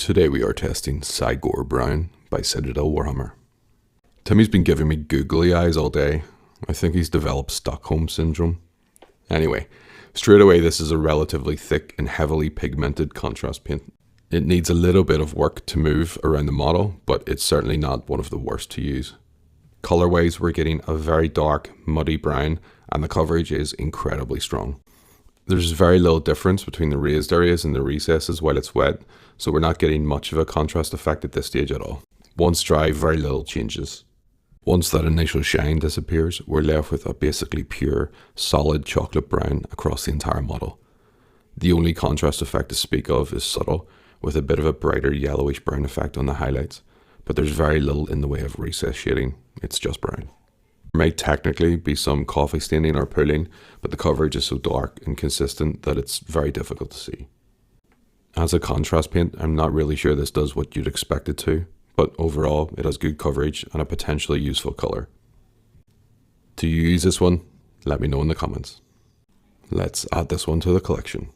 Today we are testing Cygor Brown by Citadel Warhammer. Timmy's been giving me googly eyes all day. I think he's developed Stockholm Syndrome. Anyway, straight away this is a relatively thick and heavily pigmented contrast paint. It needs a little bit of work to move around the model, but it's certainly not one of the worst to use. Colorways, we're getting a very dark, muddy brown, and the coverage is incredibly strong. There's very little difference between the raised areas and the recesses while it's wet, so we're not getting much of a contrast effect at this stage at all. Once dry, very little changes. Once that initial shine disappears, we're left with a basically pure, solid chocolate brown across the entire model. The only contrast effect to speak of is subtle, with a bit of a brighter yellowish brown effect on the highlights, but there's very little in the way of recess shading, it's just brown. There may technically be some coffee staining or pooling, but the coverage is so dark and consistent that it's very difficult to see. As a contrast paint, I'm not really sure this does what you'd expect it to, but overall it has good coverage and a potentially useful color. Do you use this one? Let me know in the comments. Let's add this one to the collection.